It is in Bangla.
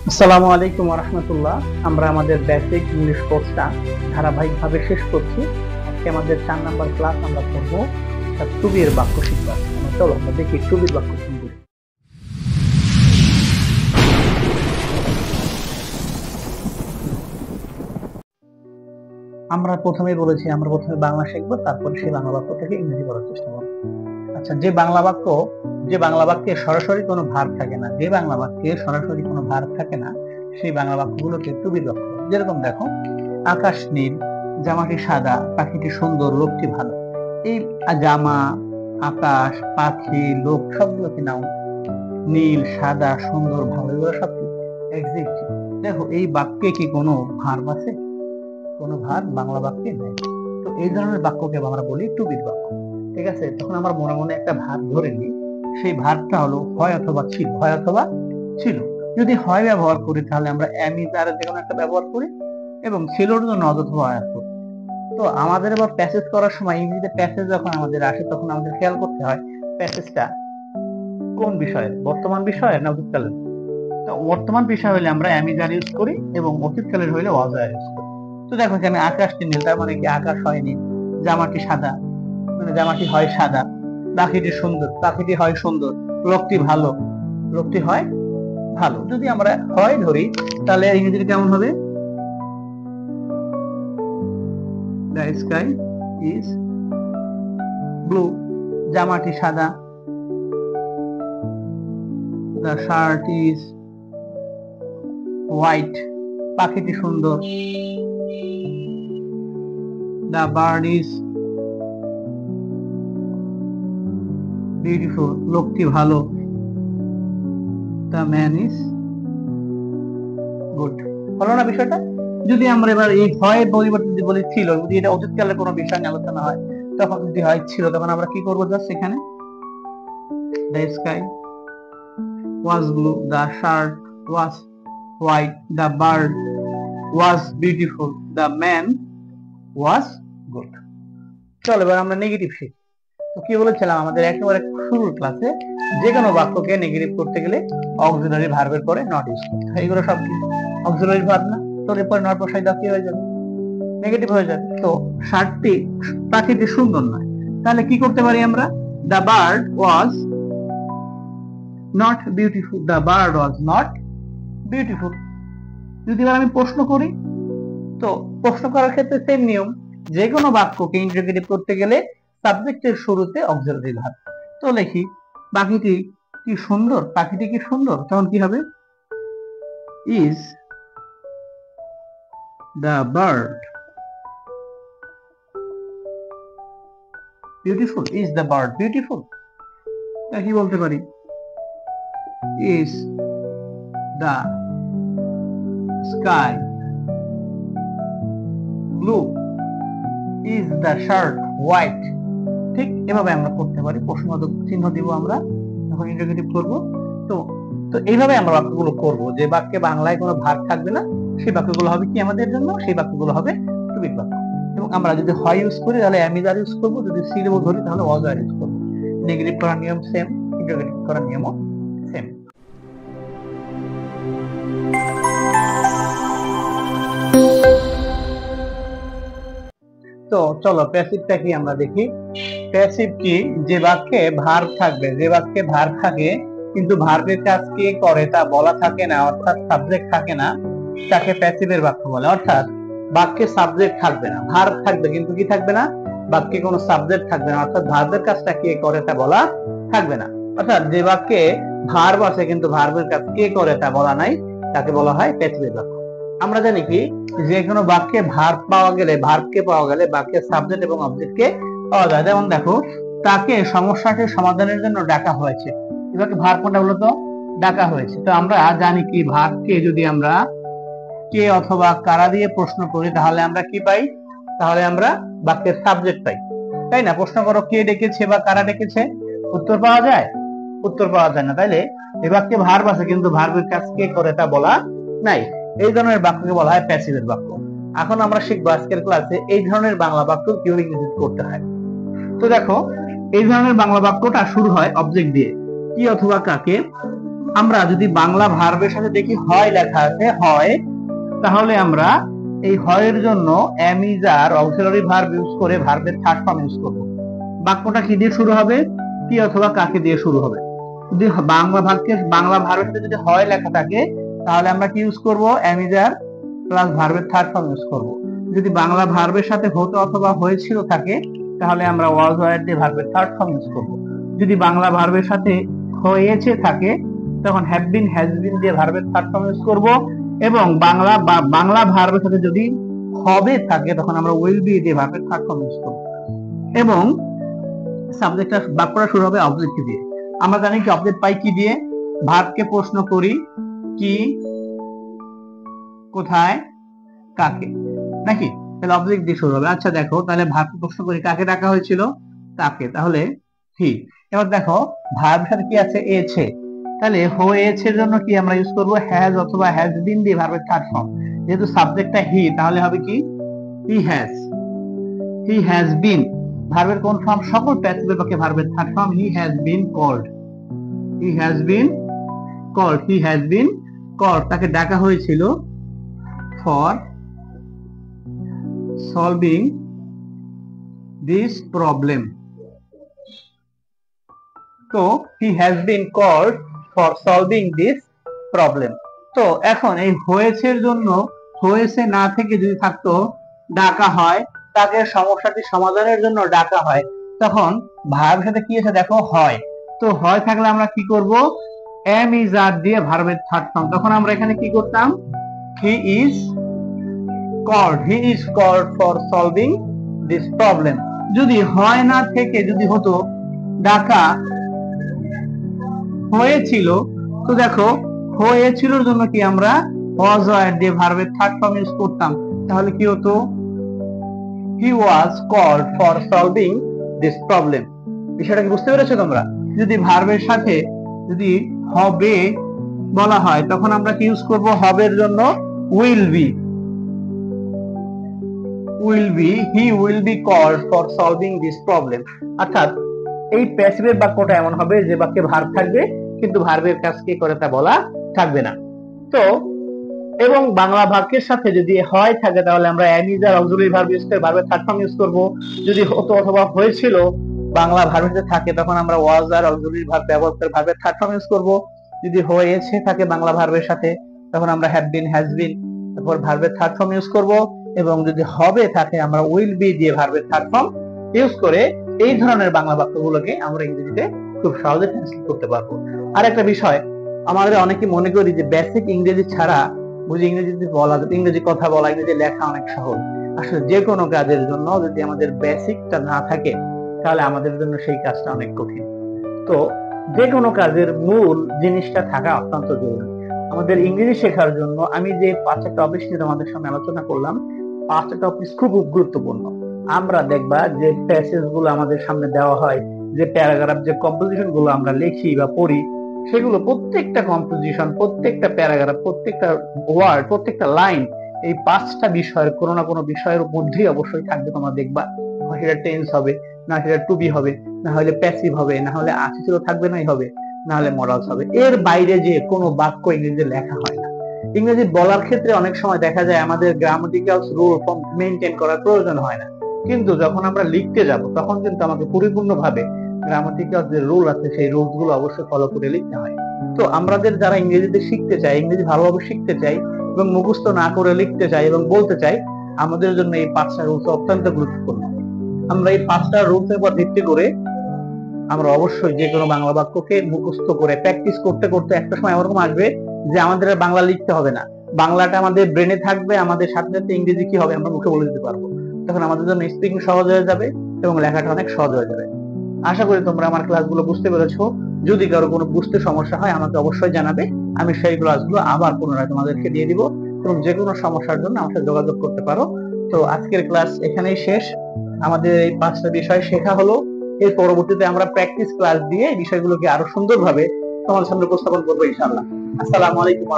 আসসালামু আলাইকুম ওয়া রাহমাতুল্লাহ। আমরা আমাদের বেসিক ইংলিশ কোর্সটা ধারাবাহিকভাবে শেষ করছি। আজকে আমাদের 4 নাম্বার ক্লাস আমরা করব টু বি এর বাক্য শিখব। চলো আমরা দেখি টু বি বাক্য কি। আমরা প্রথমেই বলেছি আমরা প্রথমে বাংলা শিখব, তারপর সেই বাংলা বাক্য থেকে ইংরেজি করার চেষ্টা করব। আচ্ছা, যে বাংলা বাক্যে সরাসরি কোনো ভার্ব থাকে না, যে বাংলা বাক্যে সরাসরি কোনো ভার্ব থাকে না, সেই বাংলা বাক্যগুলোকে টু বি বাক্য। যেরকম দেখো, আকাশ নীল, জামাটি সাদা, পাখিটি সুন্দর, লোকটি ভালো। এই জামা, আকাশ, পাখি, লোক সবগুলো কি নাউন। নীল, সাদা, সুন্দর, ভালো এগুলো সব কি অ্যাডজেক্টিভ। দেখো, এই বাক্যে কি কোনো ভার্ব আছে? কোনো ভার্ব বাংলা বাক্যে নেই। তো এই ধরনের বাক্যকে আমরা বলি টু বি বাক্য। ঠিক আছে, তখন আমরা মনে মনে একটা ভার্ব ধরে নিই। সেই ভার্বটা হলো হয় অথবা ছিল, হয় অথবা ছিল। যদি হয় ব্যবহার করি তাহলে আমরা এম ইজ আর যে কোনো একটা ব্যবহার করি, এবং ছিলর জন্য অথবা ব্যবহার করি। তো আমাদের আবার প্যাসেজ করার সময় ইংরেজিতে প্যাসেজ যখন আমাদের আসে তখন আমাদের খেয়াল করতে হয় প্যাসেজটা কোন বিষয়ের, বর্তমান বিষয়ের না অতীতকালের। তো বর্তমান বিষয় হলে আমরা এম ইজ আর ইউজ করি, এবং অতীতকালের হইলে ওয়াজ আর ইউজ করি। তো দেখো, এখানে আকাশটি নীল, তার মানে কি আকাশ হয় নীল। জামাটি সাদা, মানে জামাটি হয় সাদা। পাখিটি সুন্দর, পাখিটি হয় সুন্দর। লোকটি ভালো, লোকটি হয় ভালো। যদি আমরা হয় ধরি তাহলে ইংরেজিতে কেমন হবে? The sky is blue, জামাটি সাদা। The shirt is white, পাখিটি সুন্দর। The bird is beautiful, লোকটি ভালো। The man is good। হলো না বিষয়টা? যদি আমরা এবার এই হয় পরিবর্তে যদি বলি ছিল, যদি এটা অতীতকালের কোনো বিষয় নিয়ে আলোচনা হয়, তখন যদি হয় ছিল, তখন আমরা কি করবো? জাস্ট এখানে the sky was blue, the shirt was white, the bird was beautiful, the man was good। চলো এবার আমরা নেগেটিভ শিখি। তো কি বলেছিলাম আমাদের একেবারে শুরুর ক্লাসে, যে কোনো বাক্যকে নেগেটিভ করতে গেলে অক্সিলারি ভার্বের পরে নট ইউজ করতে হয়। এগুলো সব কি অক্সিলারি ভার্ব না? তো এরপরে নট বসাই দাও, কি হয়ে যাবে? নেগেটিভ হয়ে যাবে। তো শার্টটি, পাখিটি সুন্দর নয়, তাহলে কি করতে পারি আমরা? The bird was not beautiful, the bird was not beautiful. যদি এবার আমি প্রশ্ন করি, তো প্রশ্ন করার ক্ষেত্রে সেম নিয়ম, যে কোনো বাক্যকে ইন্টারোগেটিভ করতে গেলে সাবজেক্টের শুরুতে অক্সিলারি ভার্ব। তো লিখি পাখিটি কি সুন্দর, পাখিটি কি সুন্দর, তখন কি হবে? Is the bird beautiful, is the bird beautiful. তা কি বলতে পারি? Is the sky blue, is the shirt white. ঠিক এভাবে আমরা করতে পারি, প্রশ্নবোধক চিহ্ন দিব আমরা যখন ইন্টারোগেটিভ করব। তো তো এইভাবে আমরা বাক্যগুলো করব, যে বাক্যে বাংলায় কোনো ভার্ব থাকবে না, সেই বাক্যগুলো হবে কি আমাদের জন্য? সেই বাক্যগুলো হবে টু বি বাক্য। এবং আমরা যদি হয় ইউজ করি তাহলে এম ইজ আর ইউজ করব, যদি সিলেব ধরি তাহলে ওয়াজ আর ইউজ করব। নেগেটিভ করার নিয়ম সেম, ইন্টারোগেটিভ করার নিয়মও সেম। তো চলো প্যাসিভটা কি আমরা দেখি। প্যাসিভ কি? যে বাক্যে ভার্ব থাকবে, যে বাক্যে ভার্ব থাকে কিন্তু ভার্বের কাজ কে করে তা বলা থাকে না, অর্থাৎ সাবজেক্ট থাকে না, তাকে প্যাসিভের বাক্য বলে। অর্থাৎ বাক্যে সাবজেক্ট থাকবে না, ভার্ব থাকবে কিন্তু কি থাকবে না? বাক্যে কোনো সাবজেক্ট থাকবে না, অর্থাৎ ভার্বের কাজটা কে করে তা বলা থাকবে না। অর্থাৎ যে বাক্যে ভার্ব আছে কিন্তু ভার্বের কাজ কে করে তা বলা নাই, তাকে বলা হয় প্যাসিভের বাক্য। আমরা জানি কি, যে কোনো বাক্যে ভার্ব পাওয়া গেলে, ভার্বকে পাওয়া গেলে বাক্যের সাবজেক্ট এবং অবজেক্টকে পাওয়া যায়। যেমন দেখো, তাকে সমস্যাটি সমাধানের জন্য ডাকা হয়েছে, এবারে ভার্ব কোনটা বলো তো? ডাকা হয়েছে। তো আমরা জানি কি, ভার্বকে যদি আমরা কে অথবা কারা দিয়ে প্রশ্ন করি তাহলে আমরা কি পাই? তাহলে আমরা বাক্যের সাবজেক্ট পাই, তাই না? প্রশ্ন করো কে ডেকেছে বা কারা ডেকেছে, উত্তর পাওয়া যায়? উত্তর পাওয়া যায় না। তাইলে এই বাক্যে ভার্ব আছে কিন্তু ভার্বের কাজ কে করে তা বলা নাই, এই ধরনের বাক্যকে বলা হয় প্যাসিভের বাক্য। এখন আমরা শিখবো আজকের ক্লাসে এই ধরনের বাংলা বাক্য কিভাবে ইংরেজিতে করতে হয়। তো দেখো, এই ধরনের বাংলা বাক্যটা শুরু হয় অবজেক্ট দিয়ে, কি অথবা কাকে আমরা যদি বাংলা ভার্বের সাথে দেখি হয় লেখা আছে হয়, তাহলে আমরা এই হয়ের জন্য am is আর অক্সিলারি ভার্ব ইউজ করে ভার্বের থার্ড ফর্ম ইউজ করব। বাক্যটা কি দিয়ে শুরু হবে? কি অথবা কাকে দিয়ে শুরু হবে? যদি বাংলা ভার্বের সাথে যদি হয় লেখা থাকে, তাহলে আমরা কি ইউজ করব? am is আর প্লাস ভার্বের থার্ড ফর্ম ইউজ করব। যদি বাংলা ভার্বের সাথে হতো অথবা হয়েছিল থাকে, তাহলে আমরা ওয়াজ ওয়ার দিয়ে ভার্বের থার্ড ফর্ম ইউজ করব। যদি বাংলা ভার্বের সাথে হয়েছে থাকে, তখন হ্যাভ বিন হ্যাজ বিন দিয়ে ভার্বের থার্ড ফর্ম ইউজ করব। এবং বাংলা ভার্বের সাথে যদি হবে থাকে, তখন আমরা উইল বি দিয়ে ভার্বের থার্ড ফর্ম ইউজ করব। এবং সাবজেক্টটা বাক্যটা শুরু হবে অবজেক্ট দিয়ে। আমরা জানি কি অবজেক্ট পাই কি দিয়ে? ভার্বকে প্রশ্ন করি কি, কোথায়, কাকে, নাকি? তাহলে অবজেক্ট দিয়ে শুরু হবে। আচ্ছা দেখো, তাহলে ভার্বকে প্রশ্ন করি কাকে ডাকা হয়েছিল? তাকে, তাহলে হি। এবার দেখো ভার্বের সাথে কি আছে? এছে। তাহলে হয়েছে এর জন্য কি আমরা ইউজ করব? হ্যাজ অথবা হ্যাজ বিন দিয়ে ভার্বের থার্ড ফর্ম। যেহেতু সাবজেক্টটা হি, তাহলে হবে কি? He has been. ভার্বের কোন ফর্ম? সকল প্যাসিভের পক্ষে ভার্বের third form he has been called. তাকে ডাকা হয়েছিল ফর সলভিং দিস প্রবলেম। তো he has been called for solving this problem. তো এখন এই হয়েছে এর জন্য হয়েছে না থেকে যদি থাকতো ডাকা হয়, তাকে সমস্যাটি সমাধানের জন্য ডাকা হয়, তখন ভার্বের সাথে কি আছে দেখো? হয়। তো হয় থাকলে আমরা কি করব? am is আর দিয়ে ভার্বের থার্ড ফর্ম। তখন আমরা এখানে কি করতাম? he is called for solving this problem। যদি হয় না থেকে যদি হতো ডাকা হয়েছিল, তো দেখো হয়েছিলর জন্য কি আমরা was were দিয়ে ভার্বের থার্ড ফর্ম ইউজ করতাম। তাহলে কি হতো? he was called for solving this problem। বিষয়টা কি বুঝতে পেরেছো তোমরা? যদি ভার্বের সাথে যদি হবে বলা হয়, তখন আমরা কি ইউজ করব? হবের জন্য will be। he will be called for solving this problem। অর্থাৎ এই প্যাসিভের বাক্যটা এমন হবে যে বাক্যে ভার্ব থাকবে, কিন্তু ভার্বের কাজ কে করে তা বলা থাকবে না। তো এবং বাংলা বাক্যের সাথে যদি হয় থাকে, তাহলে আমরা am is আর অক্সিলারি ভার্ব ইউজ করে ভার্বের থার্ড ফর্ম ইউজ করব। যদি হতো অথবা হয়েছিল বাংলা ভার্বের সাথে থাকে, তখন আমরা was আর অক্সিলারি ভার্ব ব্যবহার করে ভার্বের থার্ড ফর্ম ইউজ করব। যদি হয়েছে থাকে বাংলা ভার্বের সাথে, তখন আমরা have been has been তারপর ভার্বের থার্ড ফর্ম ইউজ করব। এবং যদি হবে থাকে, আমরা will be দিয়ে ভার্বের থার্ড ফর্ম ইউজ করে এই ধরনের বাংলা বাক্যগুলোকে আমরা ইংরেজিতে খুব সহজে ট্রান্সলেট করতে পারবো। আর একটা বিষয়, আমাদের অনেকে মনে করি যে বেসিক ইংরেজি ছাড়া বুঝি ইংরেজিতে বলা, ইংরেজি কথা বলা, ইংরেজি লেখা অনেক সহজ। আসলে যে কোনো কাজের জন্য যদি আমাদের বেসিকটা না থাকে, তাহলে আমাদের জন্য সেই কাজটা অনেক কঠিন। তো যে কোনো কাজের মূল জিনিসটা থাকা অত্যন্ত জরুরি। আমাদের ইংরেজি শেখার জন্য আমি যে 5টা টপিক নিয়ে তোমাদের সামনে আলোচনা করলাম, 5টা টপিক খুব গুরুত্বপূর্ণ। আমরা দেখবা যে প্যাসেজ গুলো আমাদের সামনে দেওয়া হয়, যে প্যারাগ্রাফ, যে কম্পোজিশন গুলো আমরা লিখি বা পড়ি, সেগুলো প্রত্যেকটা কম্পোজিশন, প্রত্যেকটা প্যারাগ্রাফ, প্রত্যেকটা ওয়ার্ড, প্রত্যেকটা লাইন এই 5টা বিষয়ের কোনো না কোনো বিষয়ের মধ্যেই অবশ্যই থাকবে। তোমরা দেখবা সেটা টেন্স হবে, না সেটা টু বি হবে, না হলে প্যাসিভ হবে, না হলে আর্টিকেল থাকবে নাই হবে, না হলে মডালস হবে। এর বাইরে যে কোনো বাক্য ইংরেজিতে লেখা হয় না। ইংরেজি বলার ক্ষেত্রে অনেক সময় দেখা যায় আমাদের গ্রামাটিক্যাল রুল মেইনটেইন করার প্রয়োজন হয় না, কিন্তু যখন আমরা লিখতে যাব, তখন কিন্তু আমাকে পরিপূর্ণভাবে গ্রামাটিক্যাল যে রুল আছে সেই রুলস গুলো অবশ্যই ফলো করে লিখতে হয়। তো আমাদের যারা ইংরেজিতে শিখতে চাই, ইংরেজি ভালোভাবে শিখতে চাই এবং মুখস্থ না করে লিখতে চাই এবং বলতে চাই, আমাদের জন্য এই 5টা রুলস অত্যন্ত গুরুত্বপূর্ণ। আমরা এই 5টা রুলসের উপর ভিত্তি করে আমরা অবশ্যই যে কোনো বাংলা বাক্যকে মুখস্থ করে প্র্যাকটিস করতে করতে একটা সময় এরকম আসবে যে আমাদের বাংলা লিখতে হবে না, বাংলাটা আমাদের ব্রেনে থাকবে, আমাদের সাথে সাথে ইংরেজি কি হবে আমরা মুখে বলে দিতে পারবো। তখন আমাদের জন্য স্পিকিং সহজ হয়ে যাবে এবং লেখাটা অনেক সহজ হয়ে যাবে। আশা করি তোমরা আমার ক্লাসগুলো বুঝতে পেরেছো। যদি কারো কোনো বুঝতে সমস্যা হয়, আমাকে অবশ্যই জানাবে, আমি সেই ক্লাসগুলো আবার পুনরায় তোমাদেরকে দিয়ে দিব, এবং যে কোনো সমস্যার জন্য আমার সাথে যোগাযোগ করতে পারো। তো আজকের ক্লাস এখানেই শেষ। আমাদের এই 5টা বিষয় শেখা হলো। এর পরবর্তীতে আমরা প্র্যাকটিস ক্লাস দিয়ে এই বিষয়গুলোকে আরো সুন্দরভাবে তোমাদের সামনে উপস্থাপন করবো ইনশাআল্লাহ। আসসালামু আলাইকুম।